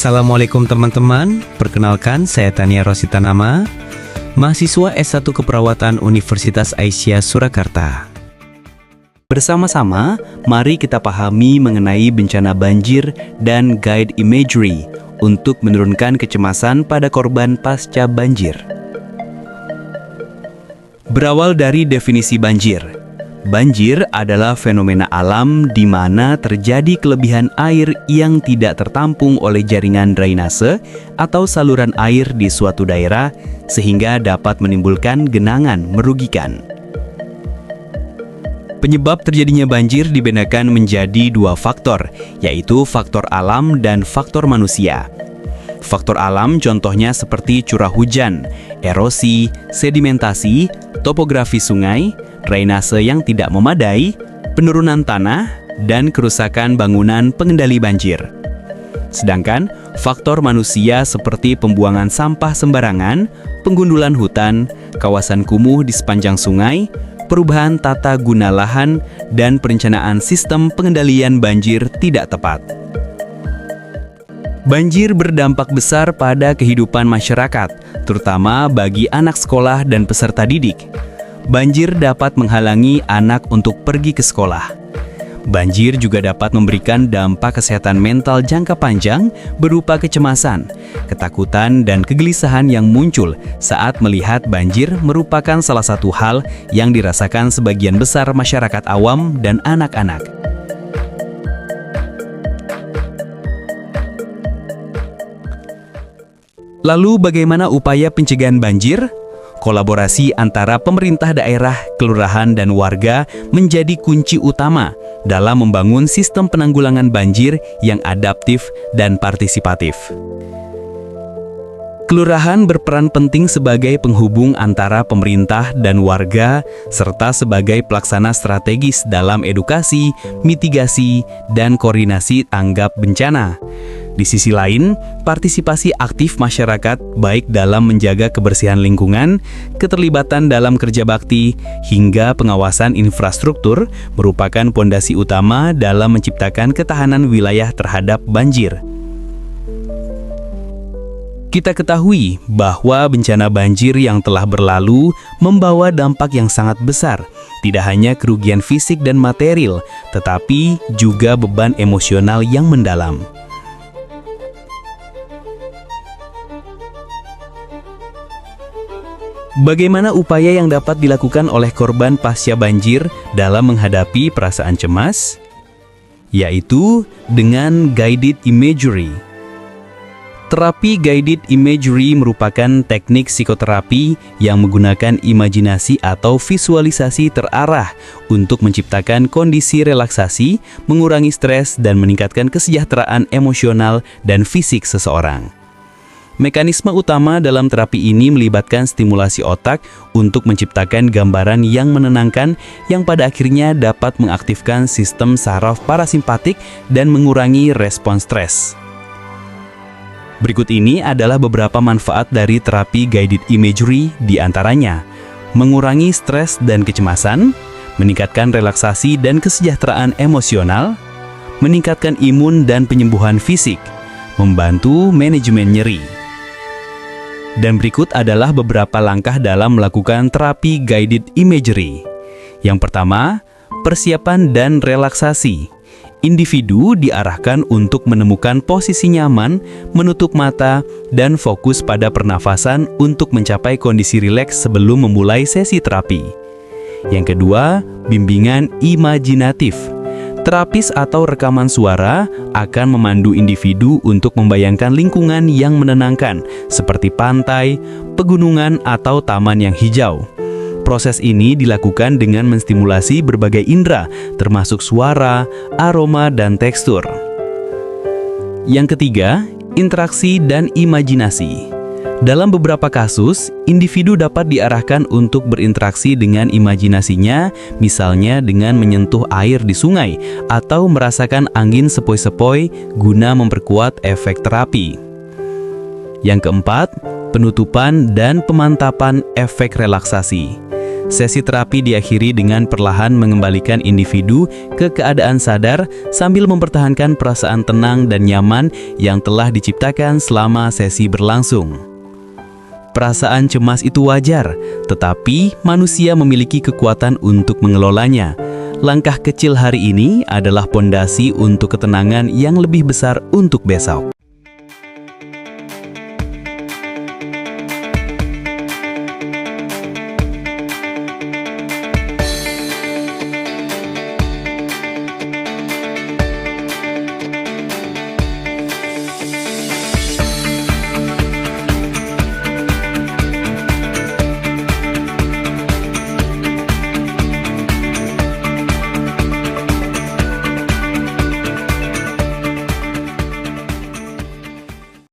Assalamualaikum teman-teman, perkenalkan saya Tania Rositanama, mahasiswa S1 Keperawatan Universitas Aisyah Surakarta. Bersama-sama, mari kita pahami mengenai bencana banjir dan guide imagery untuk menurunkan kecemasan pada korban pasca banjir. Berawal dari definisi banjir. Banjir adalah fenomena alam di mana terjadi kelebihan air yang tidak tertampung oleh jaringan drainase atau saluran air di suatu daerah sehingga dapat menimbulkan genangan merugikan. Penyebab terjadinya banjir dibedakan menjadi dua faktor, yaitu faktor alam dan faktor manusia. Faktor alam contohnya seperti curah hujan, erosi, sedimentasi, topografi sungai, drainase yang tidak memadai, penurunan tanah, dan kerusakan bangunan pengendali banjir. Sedangkan faktor manusia seperti pembuangan sampah sembarangan, penggundulan hutan, kawasan kumuh di sepanjang sungai, perubahan tata guna lahan, dan perencanaan sistem pengendalian banjir tidak tepat. Banjir berdampak besar pada kehidupan masyarakat, terutama bagi anak sekolah dan peserta didik. Banjir dapat menghalangi anak untuk pergi ke sekolah. Banjir juga dapat memberikan dampak kesehatan mental jangka panjang berupa kecemasan, ketakutan, dan kegelisahan yang muncul saat melihat banjir merupakan salah satu hal yang dirasakan sebagian besar masyarakat awam dan anak-anak. Lalu bagaimana upaya pencegahan banjir? Kolaborasi antara pemerintah daerah, kelurahan, dan warga menjadi kunci utama dalam membangun sistem penanggulangan banjir yang adaptif dan partisipatif. Kelurahan berperan penting sebagai penghubung antara pemerintah dan warga, serta sebagai pelaksana strategis dalam edukasi, mitigasi, dan koordinasi tanggap bencana. Di sisi lain, partisipasi aktif masyarakat baik dalam menjaga kebersihan lingkungan, keterlibatan dalam kerja bakti, hingga pengawasan infrastruktur merupakan pondasi utama dalam menciptakan ketahanan wilayah terhadap banjir. Kita ketahui bahwa bencana banjir yang telah berlalu membawa dampak yang sangat besar, tidak hanya kerugian fisik dan material, tetapi juga beban emosional yang mendalam. Bagaimana upaya yang dapat dilakukan oleh korban pasca banjir dalam menghadapi perasaan cemas? Yaitu dengan guided imagery. Terapi guided imagery merupakan teknik psikoterapi yang menggunakan imajinasi atau visualisasi terarah untuk menciptakan kondisi relaksasi, mengurangi stres, dan meningkatkan kesejahteraan emosional dan fisik seseorang. Mekanisme utama dalam terapi ini melibatkan stimulasi otak untuk menciptakan gambaran yang menenangkan yang pada akhirnya dapat mengaktifkan sistem saraf parasimpatik dan mengurangi respons stres. Berikut ini adalah beberapa manfaat dari terapi guided imagery, di antaranya mengurangi stres dan kecemasan, meningkatkan relaksasi dan kesejahteraan emosional, meningkatkan imun dan penyembuhan fisik, membantu manajemen nyeri. Dan berikut adalah beberapa langkah dalam melakukan terapi guided imagery. Yang pertama, persiapan dan relaksasi. Individu diarahkan untuk menemukan posisi nyaman, menutup mata, dan fokus pada pernafasan untuk mencapai kondisi rileks sebelum memulai sesi terapi. Yang kedua, bimbingan imajinatif. Terapis atau rekaman suara akan memandu individu untuk membayangkan lingkungan yang menenangkan, seperti pantai, pegunungan, atau taman yang hijau. Proses ini dilakukan dengan menstimulasi berbagai indera, termasuk suara, aroma, dan tekstur. Yang ketiga, interaksi dan imajinasi. Dalam beberapa kasus, individu dapat diarahkan untuk berinteraksi dengan imajinasinya, misalnya dengan menyentuh air di sungai atau merasakan angin sepoi-sepoi guna memperkuat efek terapi. Yang keempat, penutupan dan pemantapan efek relaksasi. Sesi terapi diakhiri dengan perlahan mengembalikan individu ke keadaan sadar sambil mempertahankan perasaan tenang dan nyaman yang telah diciptakan selama sesi berlangsung. Perasaan cemas itu wajar, tetapi manusia memiliki kekuatan untuk mengelolanya. Langkah kecil hari ini adalah pondasi untuk ketenangan yang lebih besar untuk besok.